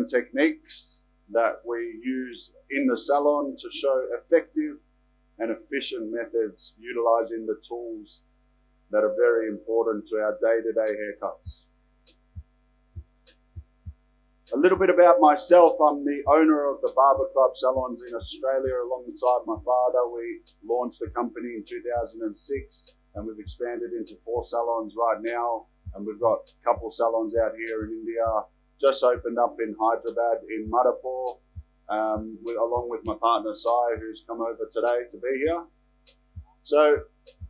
different techniques that we use in the salon to show effective and efficient methods utilizing the tools that are very important to our day-to-day haircuts. A little bit about myself. I'm the owner of the Barber Club salons in Australia alongside my father. We launched the company in 2006 and we've expanded into 4 salons right now, and we've got a couple salons out here in India. Just opened up in Hyderabad in Madhapur, along with my partner Sai, who's come over today to be here. So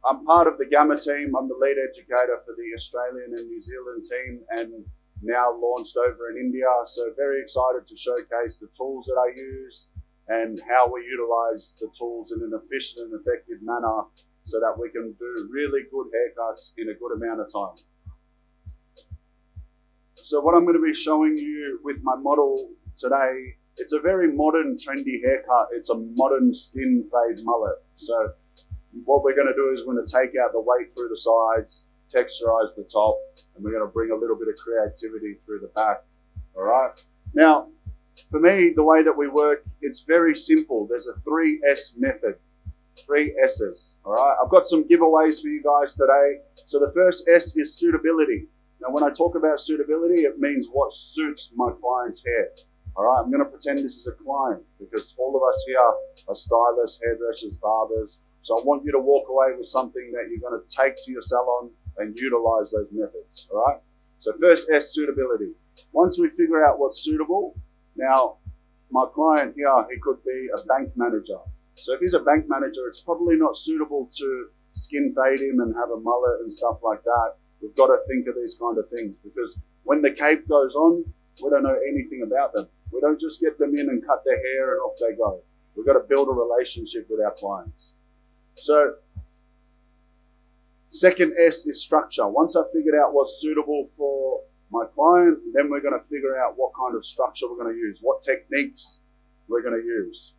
I'm part of the Gamma team. I'm the lead educator for the Australian and New Zealand team, and now launched over in India. So very excited to showcase the tools that I use and how we utilize the tools in an efficient and effective manner so that we can do really good haircuts in a good amount of time. So what I'm going to be showing you with my model today, it's a very modern, trendy haircut. It's a modern skin fade mullet. So what we're going to do is we're going to take out the weight through the sides, texturize the top, and we're going to bring a little bit of creativity through the back. All right. Now, for me, the way that we work, it's very simple. There's a 3S method, 3 S's. All right. I've got some giveaways for you guys today. So the first S is suitability. Now, when I talk about suitability, it means what suits my client's hair. All right. I'm going to pretend this is a client because all of us here are stylists, hairdressers, barbers. So I want you to walk away with something that you're going to take to your salon and utilize those methods, all right? So first S, suitability. Once we figure out what's suitable, now my client here, he could be a bank manager. So if he's a bank manager, it's probably not suitable to skin fade him and have a mullet and stuff like that. We've got to think of these kind of things because when the cape goes on, we don't know anything about them. We don't just get them in and cut their hair and off they go. We've got to build a relationship with our clients. So second S is structure. Once I've figured out what's suitable for my client, then we're going to figure out what kind of structure we're going to use, what techniques we're going to use.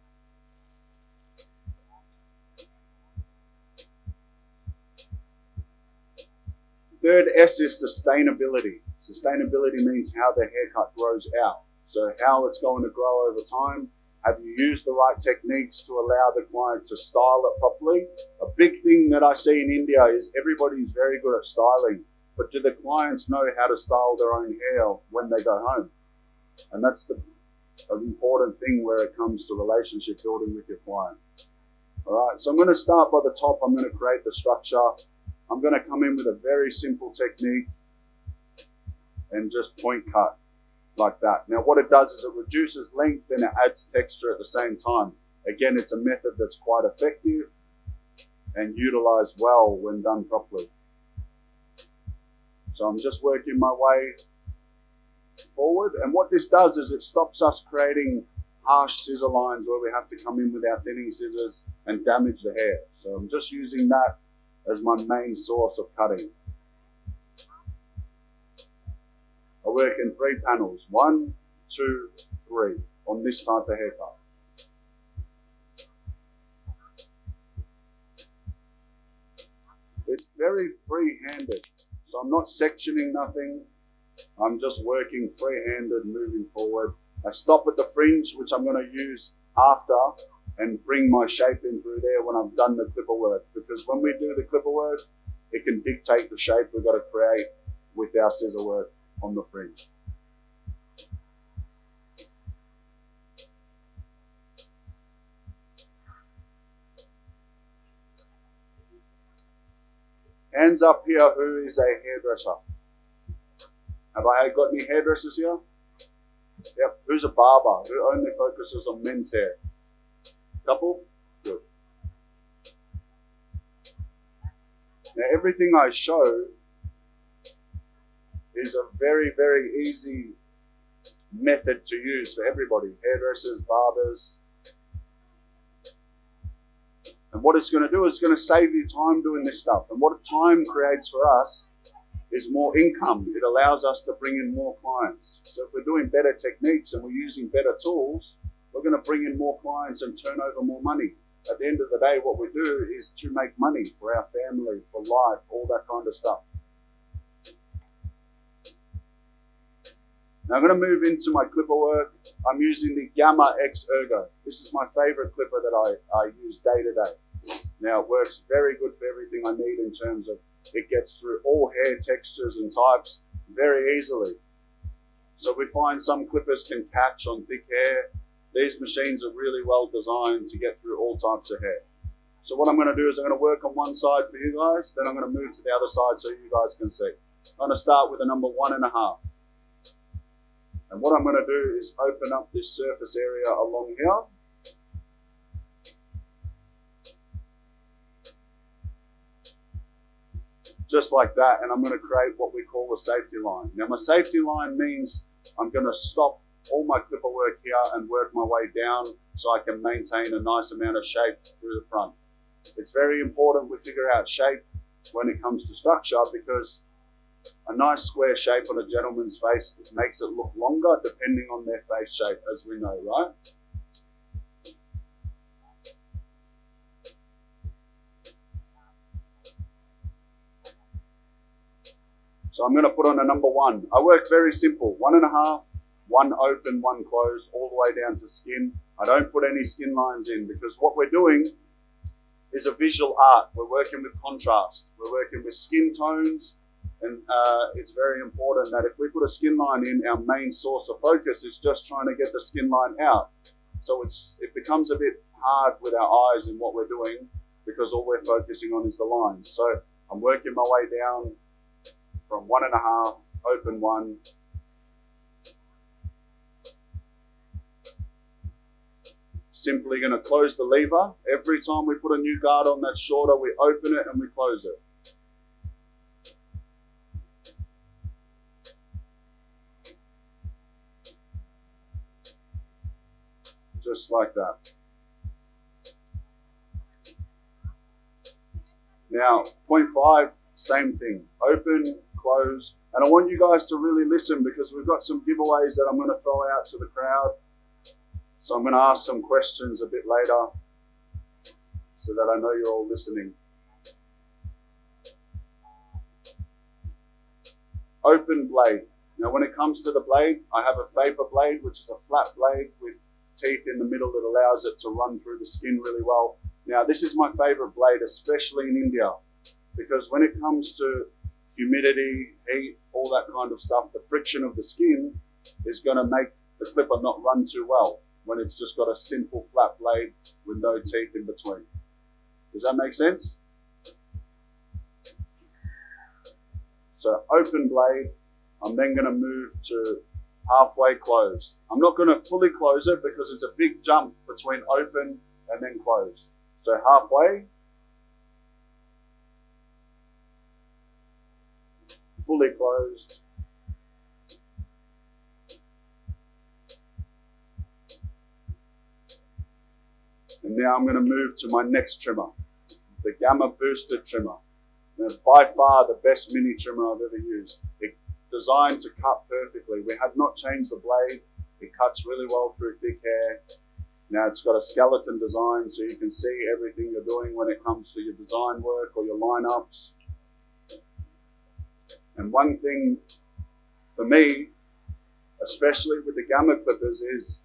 Third S is sustainability. Sustainability means how the haircut grows out. So how it's going to grow over time. Have you used the right techniques to allow the client to style it properly? A big thing that I see in India is everybody's very good at styling, but do the clients know how to style their own hair when they go home? And that's the important thing where it comes to relationship building with your client. All right, so I'm going to start by the top. I'm going to create the structure. I'm going to come in with a very simple technique and just point cut. Like that. Now what it does is it reduces length and it adds texture at the same time. Again, it's a method that's quite effective and utilized well when done properly. So I'm just working my way forward, and what this does is it stops us creating harsh scissor lines where we have to come in with our thinning scissors and damage the hair. So I'm just using that as my main source of cutting. I work in 3 panels, 1, 2, 3, on this type of haircut. It's very free-handed, so I'm not sectioning nothing. I'm just working free-handed, moving forward. I stop at the fringe, which I'm going to use after, and bring my shape in through there when I've done the clipper work. Because when we do the clipper work, it can dictate the shape we've got to create with our scissor work on the fringe. Hands up here, who is a hairdresser? Have I got any hairdressers here? Yep. Who's a barber? Who only focuses on men's hair? Couple? Good. Now everything I show is a very, very easy method to use for everybody, hairdressers, barbers. And what it's going to do is it's going to save you time doing this stuff. And what time creates for us is more income. It allows us to bring in more clients. So if we're doing better techniques and we're using better tools, we're going to bring in more clients and turn over more money. At the end of the day, what we do is to make money for our family, for life, all that kind of stuff. Now I'm going to move into my clipper work. I'm using the Gamma X Ergo. This is my favorite clipper that I use day to day. Now it works very good for everything I need in terms of it gets through all hair textures and types very easily. So we find some clippers can catch on thick hair. These machines are really well designed to get through all types of hair. So what I'm going to do is I'm going to work on one side for you guys, then I'm going to move to the other side so you guys can see. I'm going to start with a number 1.5. And what I'm going to do is open up this surface area along here. Just like that, and I'm going to create what we call a safety line. Now my safety line means I'm going to stop all my clipper work here and work my way down so I can maintain a nice amount of shape through the front. It's very important we figure out shape when it comes to structure, because a nice square shape on a gentleman's face makes it look longer depending on their face shape, as we know, right? So I'm going to put on a number 1. I work very simple, 1.5, 1 open, 1 closed, all the way down to skin. I don't put any skin lines in because what we're doing is a visual art. We're working with contrast. We're working with skin tones, and it's very important that if we put a skin line in, our main source of focus is just trying to get the skin line out. So it becomes a bit hard with our eyes in what we're doing because all we're focusing on is the lines. So I'm working my way down from 1.5, open 1. Simply going to close the lever. Every time we put a new guard on that's shorter, we open it and we close it. Just like that. Now, 0.5, same thing. Open, close. And I want you guys to really listen because we've got some giveaways that I'm going to throw out to the crowd. So I'm going to ask some questions a bit later so that I know you're all listening. Open blade. Now when it comes to the blade, I have a vapor blade, which is a flat blade with teeth in the middle that allows it to run through the skin really well. Now this is my favorite blade, especially in India, because when it comes to humidity, heat, all that kind of stuff, the friction of the skin is going to make the clipper not run too well when it's just got a simple flat blade with no teeth in between. Does that make sense? So open blade, I'm then going to move to halfway closed. I'm not going to fully close it because it's a big jump between open and then closed. So halfway, fully closed, and now I'm going to move to my next trimmer, the Gamma Boosted trimmer. Now, by far the best mini trimmer I've ever used. It's designed to cut perfectly. We have not changed the blade. It cuts really well through thick hair. Now it's got a skeleton design so you can see everything you're doing when it comes to your design work or your lineups. And one thing for me, especially with the Gamma clippers, is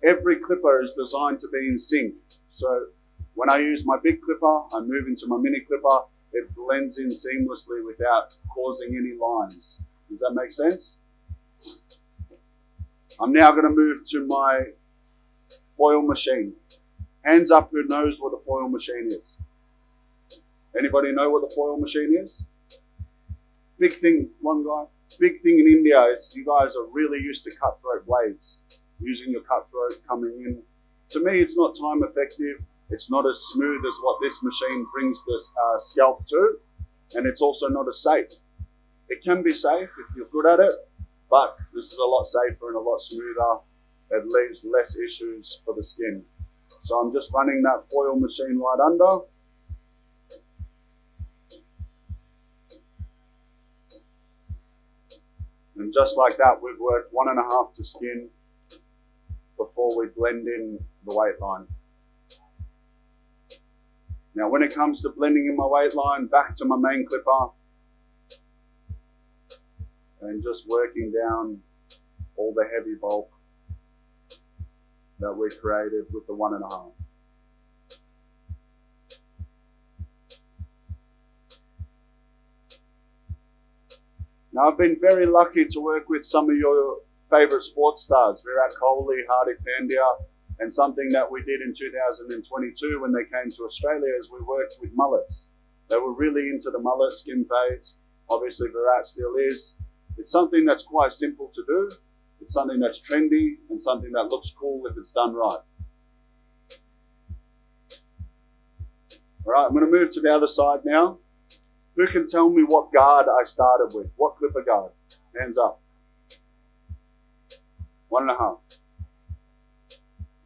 every clipper is designed to be in sync. So when I use my big clipper, I move into my mini clipper, it blends in seamlessly without causing any lines. Does that make sense? I'm now going to move to my foil machine. Hands up who knows what the foil machine is. Anybody know what the foil machine is? Big thing, one guy. Big thing in India is you guys are really used to cutthroat blades. Using your cutthroat coming in. To me, it's not time effective. It's not as smooth as what this machine brings the scalp to. And it's also not as safe. It can be safe if you're good at it, but this is a lot safer and a lot smoother. It leaves less issues for the skin. So I'm just running that foil machine right under. And just like that, we've worked 1.5 to skin before we blend in the weight line. Now when it comes to blending in my weight line, back to my main clipper and just working down all the heavy bulk that we created with the 1.5. Now, I've been very lucky to work with some of your favorite sports stars, Virat Kohli, Hardik Pandya, and something that we did in 2022 when they came to Australia is we worked with mullets. They were really into the mullet skin fades. Obviously, Virat still is. It's something that's quite simple to do. It's something that's trendy and something that looks cool if it's done right. All right, I'm going to move to the other side now. Who can tell me what guard I started with? What clipper guard? Hands up. 1.5.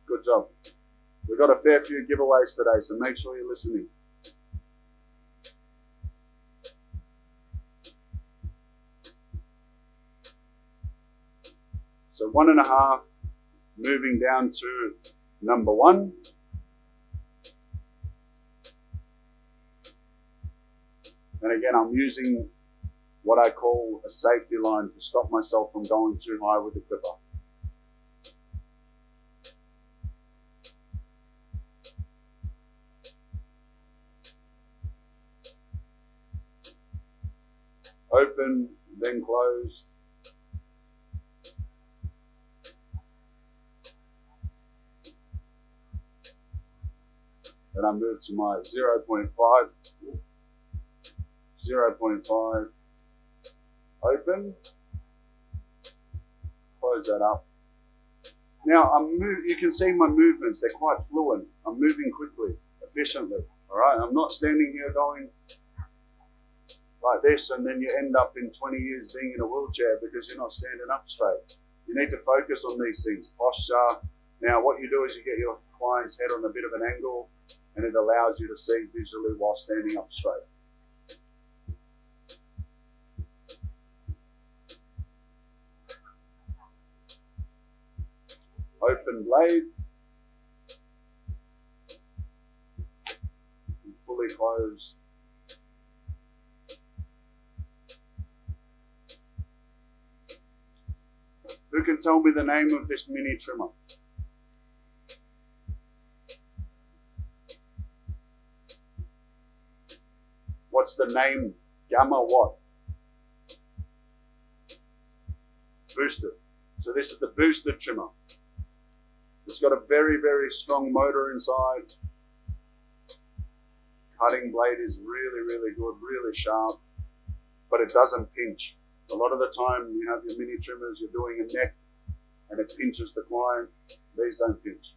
Good job. We've got a fair few giveaways today, so make sure you're listening. So 1.5, moving down to number 1. And again, I'm using what I call a safety line to stop myself from going too high with the clipper. Open, then close. Then I move to my 0.5. 0.5, open, close that up. Now you can see my movements, they're quite fluent. I'm moving quickly, efficiently, all right? I'm not standing here going like this and then you end up in 20 years being in a wheelchair because you're not standing up straight. You need to focus on these things, posture. Now what you do is you get your client's head on a bit of an angle and it allows you to see visually while standing up straight. Open blade, and fully closed. Who can tell me the name of this mini trimmer? What's the name? Gamma what? Boosted. So this is the boosted trimmer. It's got a very, very strong motor inside. Cutting blade is really, really good, really sharp, but it doesn't pinch. A lot of the time you have your mini trimmers, you're doing a neck and it pinches the client. These don't pinch.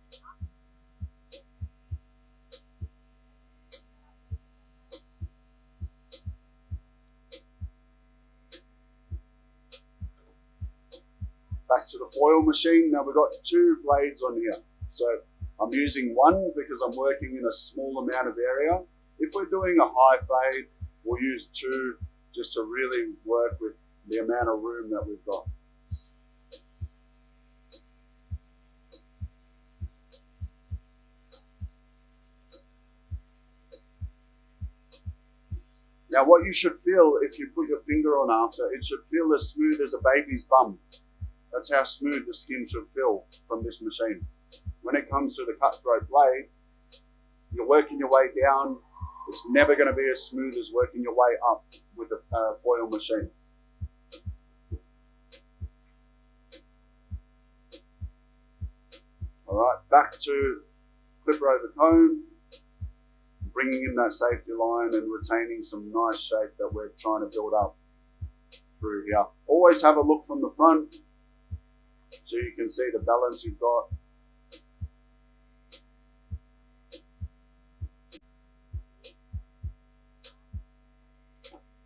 Back to the foil machine. Now we've got 2 blades on here. So I'm using one because I'm working in a small amount of area. If we're doing a high fade, we'll use 2 just to really work with the amount of room that we've got. Now what you should feel if you put your finger on after, it should feel as smooth as a baby's bum. That's how smooth the skin should feel from this machine. When it comes to the cutthroat blade, you're working your way down. It's never going to be as smooth as working your way up with a foil machine. All right, back to clipper over comb, bringing in that safety line and retaining some nice shape that we're trying to build up through here. Always have a look from the front, so you can see the balance you've got.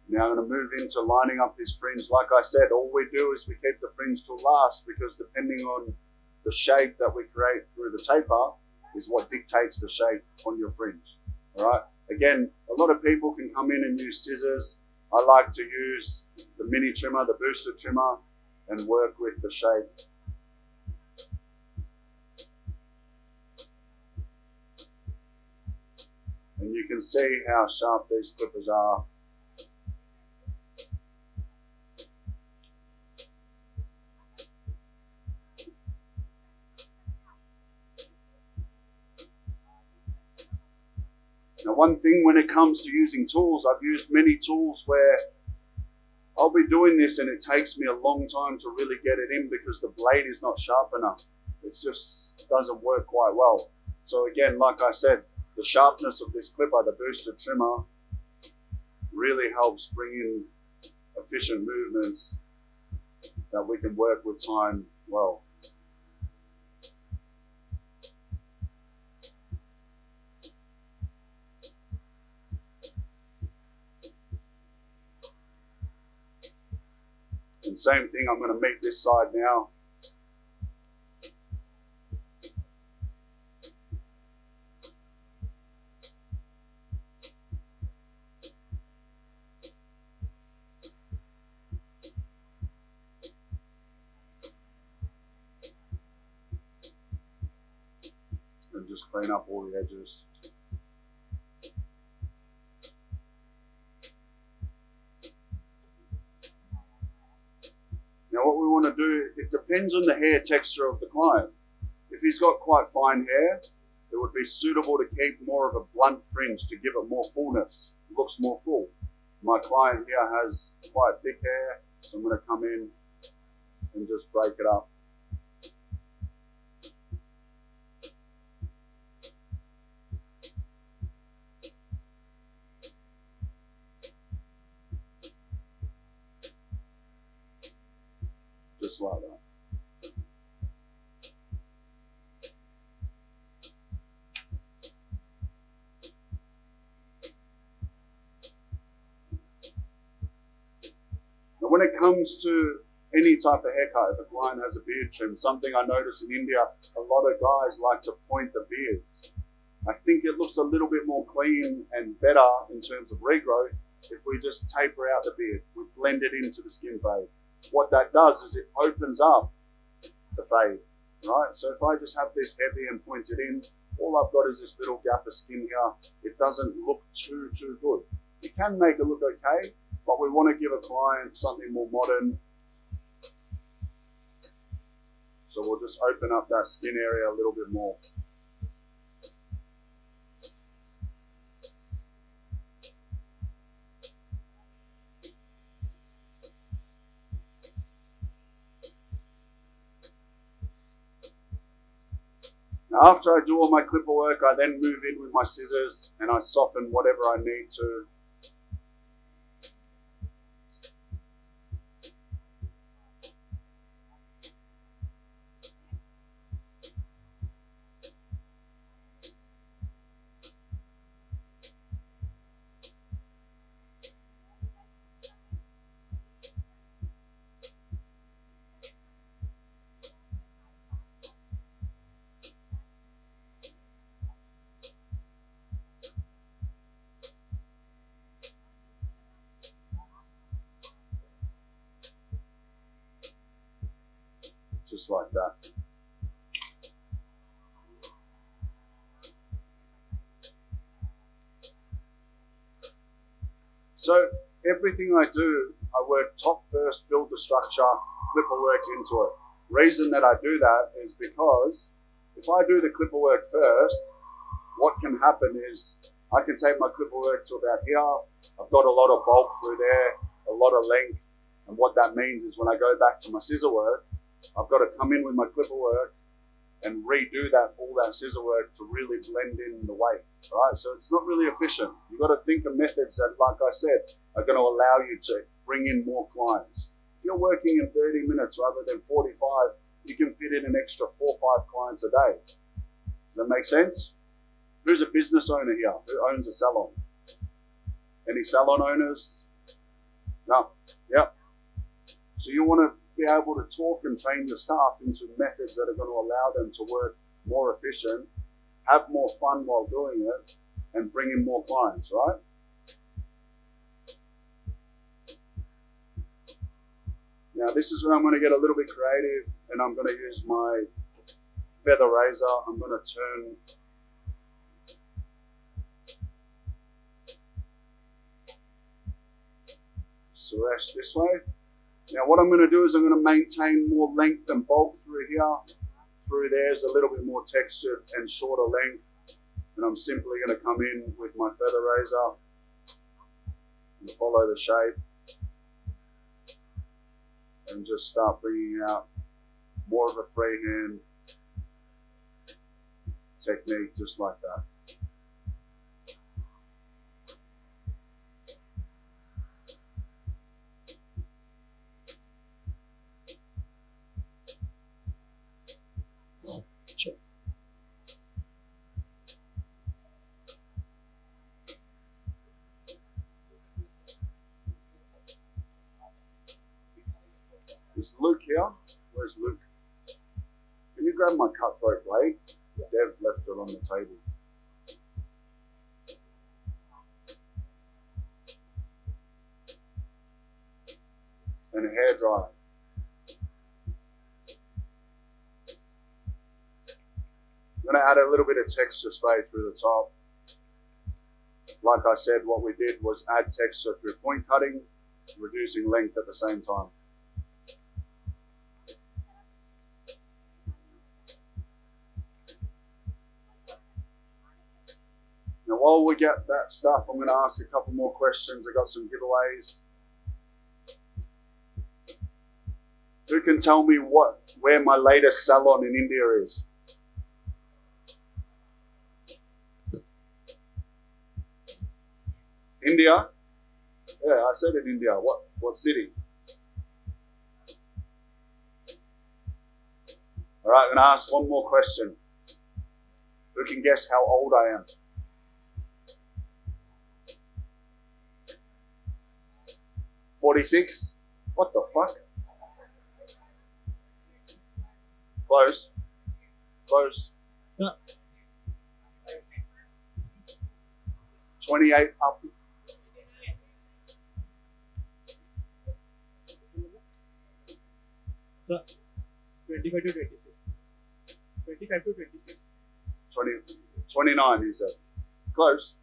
Now I'm going to move into lining up this fringe. Like I said, all we do is we keep the fringe till last because depending on the shape that we create through the taper is what dictates the shape on your fringe. All right. Again, a lot of people can come in and use scissors. I like to use the mini trimmer, the booster trimmer, and work with the shape. And you can see how sharp these clippers are. Now, one thing when it comes to using tools, I've used many tools where I'll be doing this and it takes me a long time to really get it in because the blade is not sharp enough. It just doesn't work quite well. So again, like I said, the sharpness of this clipper, the boosted trimmer, really helps bring in efficient movements that we can work with time well. And same thing, I'm going to meet this side now. And just clean up all the edges. Now what we want to do, it depends on the hair texture of the client. If he's got quite fine hair, it would be suitable to keep more of a blunt fringe to give it more fullness. It looks more full. My client here has quite thick hair, so I'm going to come in and just break it up. Just like that. Now when it comes to any type of haircut, if a client has a beard trim, something I noticed in India, a lot of guys like to point the beards. I think it looks a little bit more clean and better in terms of regrowth if we just taper out the beard. We blend it into the skin fade. What that does is it opens up the fade, right? So if I just have this heavy and pointed in, all I've got is this little gap of skin here. It doesn't look too good. You can make it look okay, but we want to give a client something more modern. So we'll just open up that skin area a little bit more. Now, after I do all my clipper work, I then move in with my scissors and I soften whatever I need to. Just like that. So everything I do, I work top first, build the structure, clipper work into it. Reason that I do that is because if I do the clipper work first, what can happen is I can take my clipper work to about here. I've got a lot of bulk through there, a lot of length. And what that means is when I go back to my scissor work, I've got to come in with my clipper work and redo that, all that scissor work to really blend in the weight, right? So it's not really efficient. You've got to think of methods that, like I said, are going to allow you to bring in more clients. If you're working in 30 minutes rather than 45, you can fit in an extra 4 or 5 clients a day. Does that make sense? Who's a business owner here? Who owns a salon? Any salon owners? No. Yep. So you want to be able to talk and train your staff into methods that are going to allow them to work more efficient, have more fun while doing it, and bring in more clients, right? Now this is where I'm going to get a little bit creative and I'm going to use my feather razor. I'm going to turn Suresh this way. Now what I'm going to do is I'm going to maintain more length and bulk through here. Through there is a little bit more texture and shorter length. And I'm simply going to come in with my feather razor and follow the shape and just start bringing out more of a freehand technique just like that. Sure. Is Luke here? Where's Luke? Can you grab my cutthroat blade? Dev left it on the table. And a hairdryer. I'm going to add a little bit of texture spray through the top. Like I said, what we did was add texture through point cutting, reducing length at the same time. Now while we get that stuff, I'm going to ask a couple more questions. I got some giveaways. Who can tell me where my latest salon in India is? India? Yeah, I said in India. What city? All right, I'm going to ask one more question. Who can guess how old I am? "46? What the fuck? Close. Close. Yeah. 28 up. So, 25 to 26. 25 to 26. 29, he said. Close.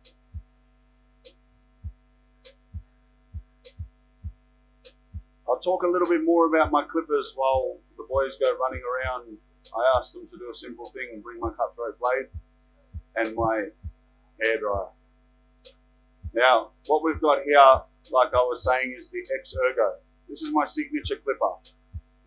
I'll talk a little bit more about my clippers while the boys go running around. I asked them to do a simple thing, bring my cutthroat blade and my hairdryer. Now, what we've got here, like I was saying, is the X Ergo. This is my signature clipper,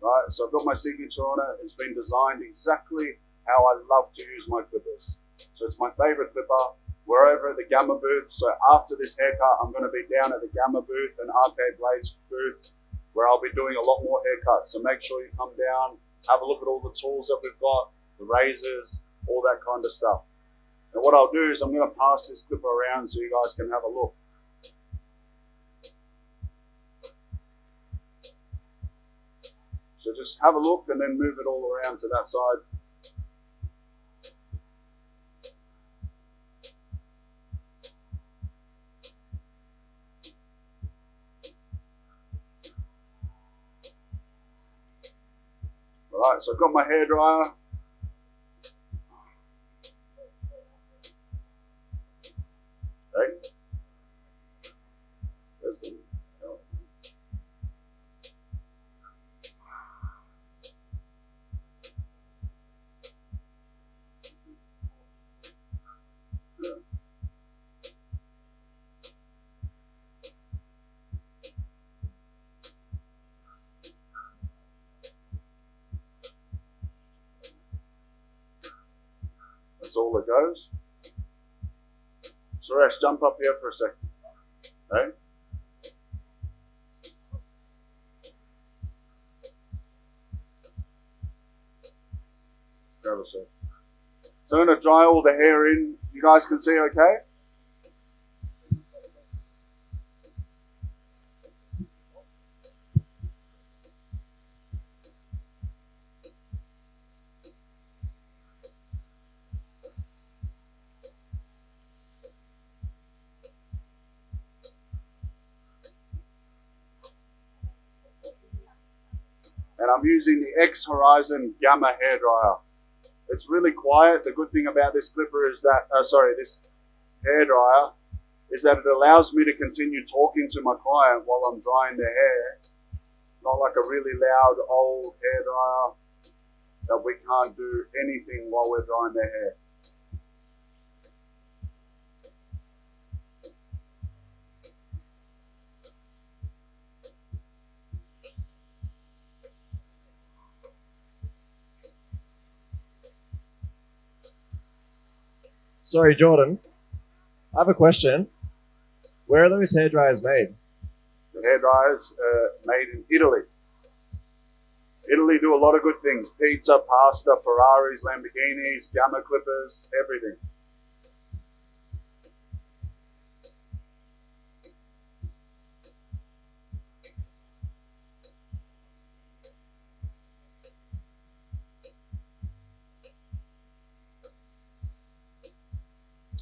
right? So I've got my signature on it. It's been designed exactly how I love to use my clippers. So it's my favorite clipper. We're over at the Gamma booth. So after this haircut, I'm going to be down at the Gamma booth and Arcade Blades booth, where I'll be doing a lot more haircuts. So make sure you come down, have a look at all the tools that we've got, the razors, all that kind of stuff. And what I'll do is I'm going to pass this clipper around so you guys can have a look. So just have a look and then move it all around to that side. All right, so I've got my hairdryer. Okay. There's the, oh. Yeah. That's all it goes. Suresh, jump up here for a second. Okay? Grab a sec. So I'm going to dry all the hair in. You guys can see okay? And I'm using the X Horizon Gamma hairdryer. It's really quiet. The good thing about this clipper is that, this hairdryer, is that it allows me to continue talking to my client while I'm drying their hair. Not like a really loud old hairdryer that we can't do anything while we're drying their hair. Sorry, Jordan. I have a question. Where are those hair dryers made? The hair dryers are made in Italy. Italy do a lot of good things. Pizza, pasta, Ferraris, Lamborghinis, Gamma clippers, everything.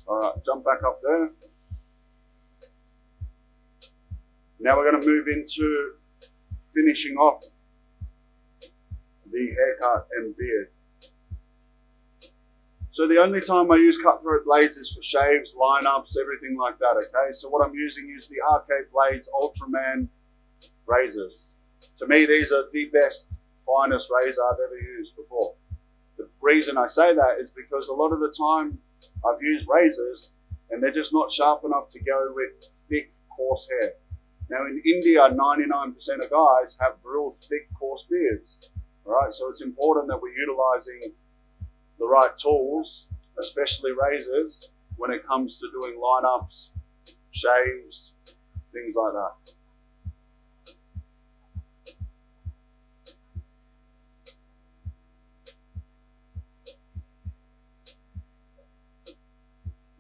All right, jump back up there. Now we're going to move into finishing off the haircut and beard. So the only time I use cutthroat blades is for shaves, lineups, everything like that, okay? So what I'm using is the Arcade Blades Ultraman razors. To me, these are the best, finest razor I've ever used before. The reason I say that is because a lot of the time I've used razors and they're just not sharp enough to go with thick, coarse hair. Now in India, 99% of guys have real thick, coarse beards. All right, so it's important that we're utilizing the right tools, especially razors, when it comes to doing lineups, shaves, things like that.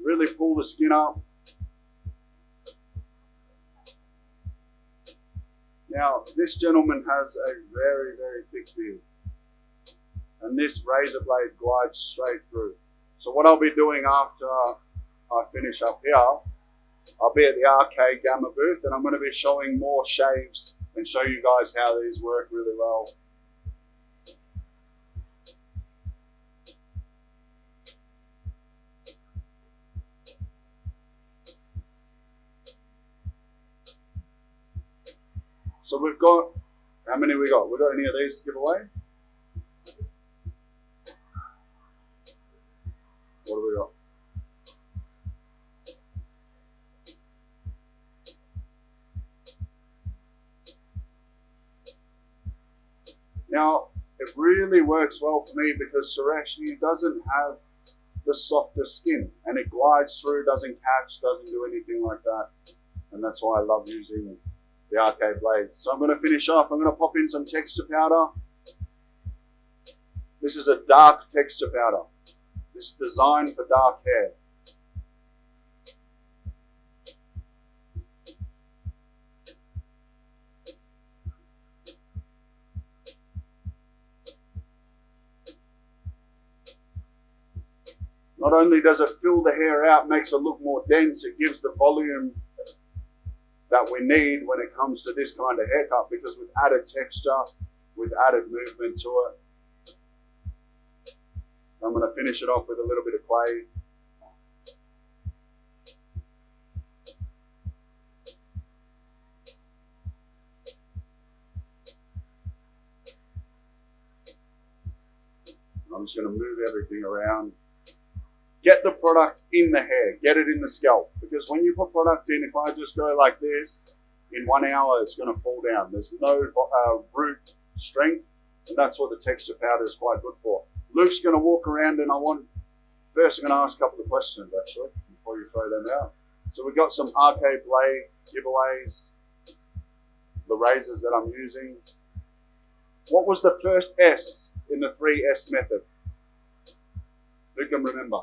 Really pull the skin up. Now, this gentleman has a very, very thick beard. And this razor blade glides straight through. So what I'll be doing after I finish up here, I'll be at the Arcade Gamma booth and I'm going to be showing more shaves and show you guys how these work really well. So we've got, how many we got? We got any of these to give away? What do we got? Now, it really works well for me because Suresh, he doesn't have the softest skin and it glides through, doesn't catch, doesn't do anything like that. And that's why I love using the Arcade blades. So I'm going to finish off. I'm going to pop in some texture powder. This is a dark texture powder. This is designed for dark hair. Not only does it fill the hair out, makes it look more dense, it gives the volume that we need when it comes to this kind of haircut, because with added texture, with added movement to it. I'm going to finish it off with a little bit of clay. I'm just going to move everything around. Get the product in the hair, get it in the scalp, because when you put product in, if I just go like this, in 1 hour it's going to fall down. There's no root strength, and that's what the texture powder is quite good for. Luke's going to walk around, and first I'm going to ask a couple of questions actually, before you throw them out. So we've got some Arcade blade giveaways, the razors that I'm using. What was the first S in the 3S method? Who can remember?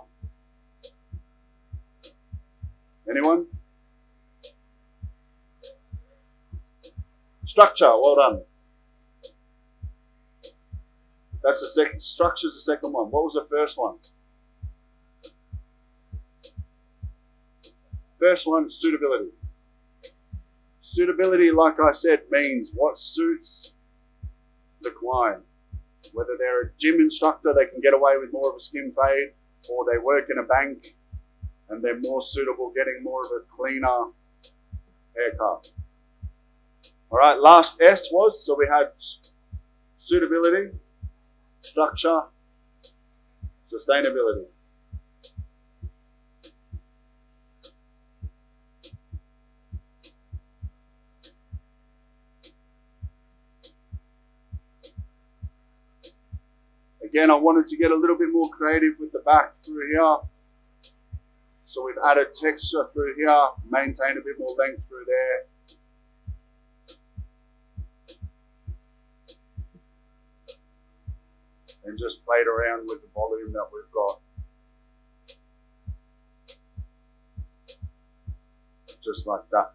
Anyone? Structure, well done. That's the second, structure's the second one. What was the first one? First one, suitability. Suitability, like I said, means what suits the client. Whether they're a gym instructor, they can get away with more of a skin fade, or they work in a bank and they're more suitable getting more of a cleaner haircut. All right, last S was, so we had suitability, structure, sustainability. Again, I wanted to get a little bit more creative with the back through here. So we've added texture through here, maintain a bit more length through there. And just played around with the volume that we've got. Just like that.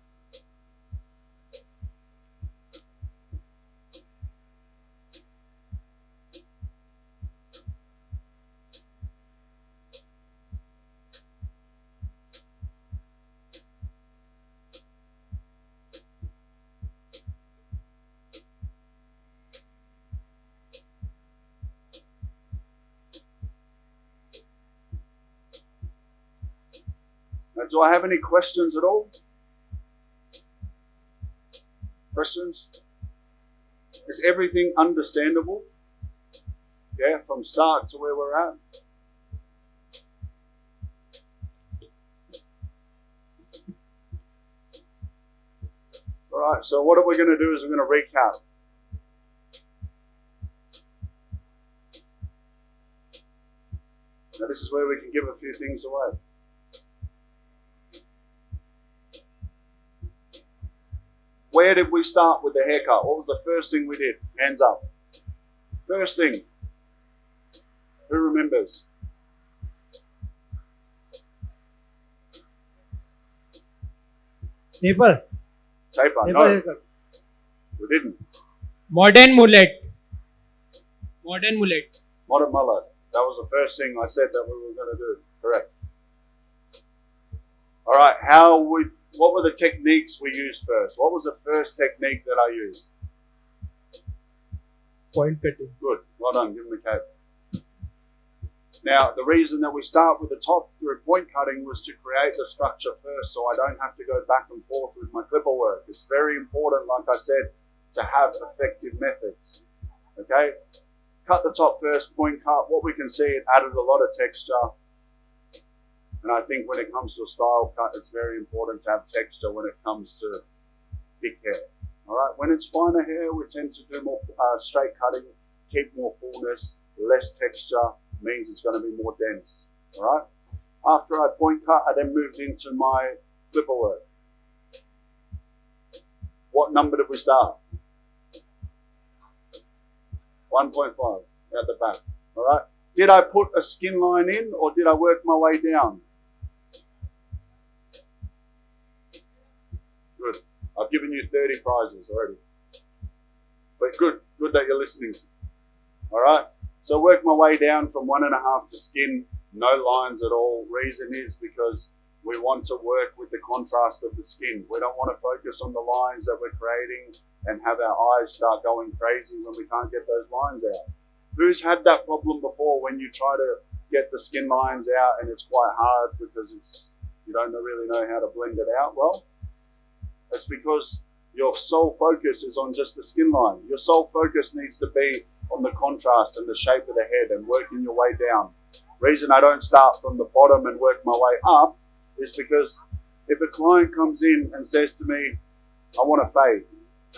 Now, do I have any questions at all? Questions? Is everything understandable? Yeah, from start to where we're at? All right, so what we're going to do is we're going to recap. Now, this is where we can give a few things away. Where did we start with the haircut? What was the first thing we did? Hands up. First thing. Who remembers? Taper. Taper. Taper No, haircut. we didn't. Modern mullet. Modern mullet. Modern mullet. That was the first thing I said that we were going to do. Correct. All right. What were the techniques we used first? What was the first technique that I used? Point cutting. Good. Well done. Give him the cape. Now, the reason that we start with the top through point cutting was to create the structure first, so I don't have to go back and forth with my clipper work. It's very important, like I said, to have effective methods. Okay? Cut the top first, point cut. What we can see, it added a lot of texture. And I think when it comes to a style cut, it's very important to have texture when it comes to thick hair. All right. When it's finer hair, we tend to do more straight cutting, keep more fullness, less texture, means it's going to be more dense. All right. After I point cut, I then moved into my clipper work. What number did we start? 1.5 at the back. All right. Did I put a skin line in or did I work my way down? Good. I've given you 30 prizes already. But good that you're listening. All right. So work my way down from 1.5 to skin, no lines at all. Reason is because we want to work with the contrast of the skin. We don't want to focus on the lines that we're creating and have our eyes start going crazy when we can't get those lines out. Who's had that problem before when you try to get the skin lines out and it's quite hard because you don't really know how to blend it out? Well, that's because your sole focus is on just the skin line. Your sole focus needs to be on the contrast and the shape of the head and working your way down. Reason I don't start from the bottom and work my way up is because if a client comes in and says to me, I want a fade,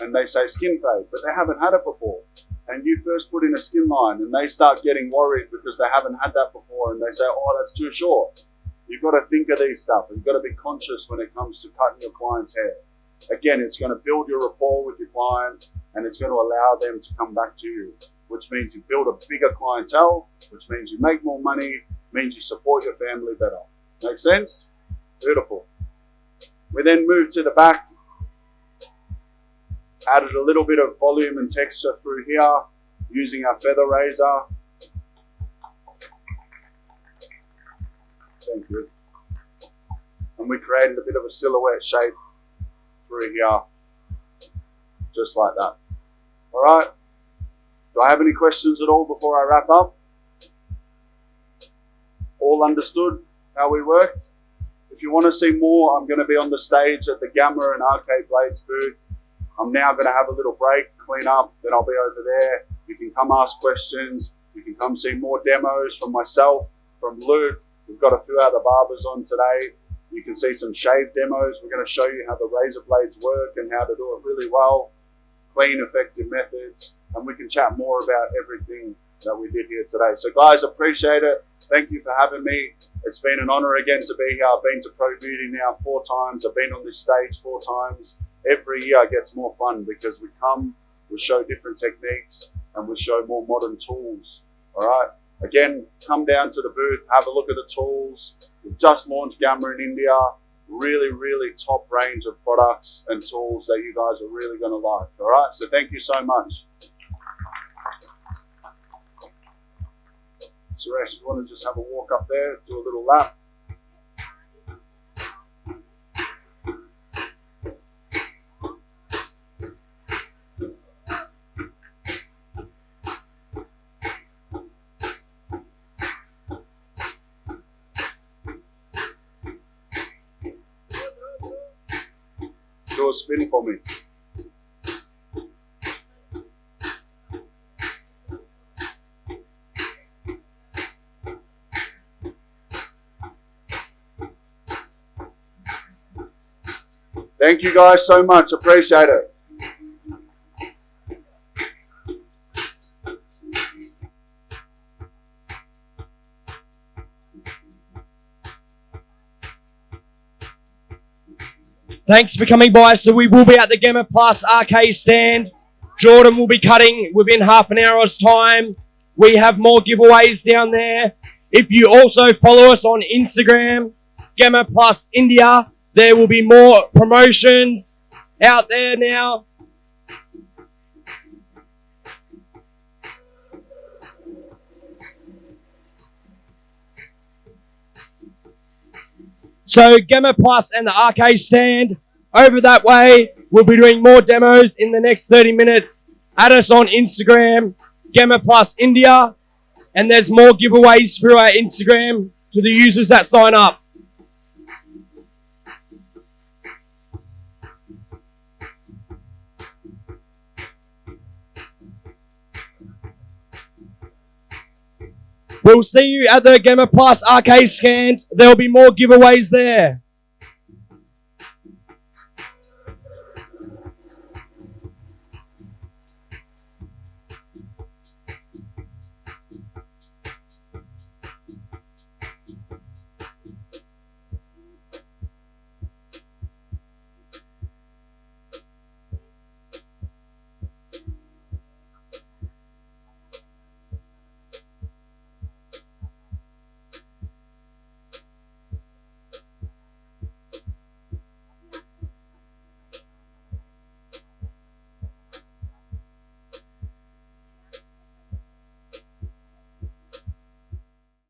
and they say skin fade, but they haven't had it before, and you first put in a skin line and they start getting worried because they haven't had that before and they say, oh, that's too short. You've got to think of these stuff. You've got to be conscious when it comes to cutting your client's hair. Again, it's going to build your rapport with your client and it's going to allow them to come back to you, which means you build a bigger clientele, which means you make more money, means you support your family better. Make sense? Beautiful. We then move to the back, added a little bit of volume and texture through here using our feather razor. Thank you. And we created a bit of a silhouette shape through here, just like that. All right. Do I have any questions at all before I wrap up? All understood how we worked? If you want to see more, I'm going to be on the stage at the Gamma and Arcade Blades booth. I'm now going to have a little break, clean up, then I'll be over there. You can come ask questions. You can come see more demos from myself, from Luke. We've got a few other barbers on today. You can see some shave demos. We're going to show you how the razor blades work and how to do it really well. Clean, effective methods. And we can chat more about everything that we did here today. So guys, appreciate it. Thank you for having me. It's been an honor again to be here. I've been to Pro Beauty now 4 times. I've been on this stage 4 times. Every year it gets more fun because we come, we show different techniques, and we show more modern tools. All right. Again, come down to the booth, have a look at the tools. We've just launched Gamma in India. Really, really top range of products and tools that you guys are really going to like. All right. So thank you so much. Suresh, you want to just have a walk up there, do a little lap? Do a spin for me. Thank you guys so much. Appreciate it. Thanks for coming by. So we will be at the Gamma Plus arcade stand. Jordan will be cutting within half an hour's time. We have more giveaways down there. If you also follow us on Instagram, Gamma Plus India, there will be more promotions out there now. So Gamma Plus and the arcade stand over that way. We'll be doing more demos in the next 30 minutes. Add us on Instagram, Gamma Plus India, and there's more giveaways through our Instagram to the users that sign up. We'll see you at the Gamma Plus arcade stand. There'll be more giveaways there.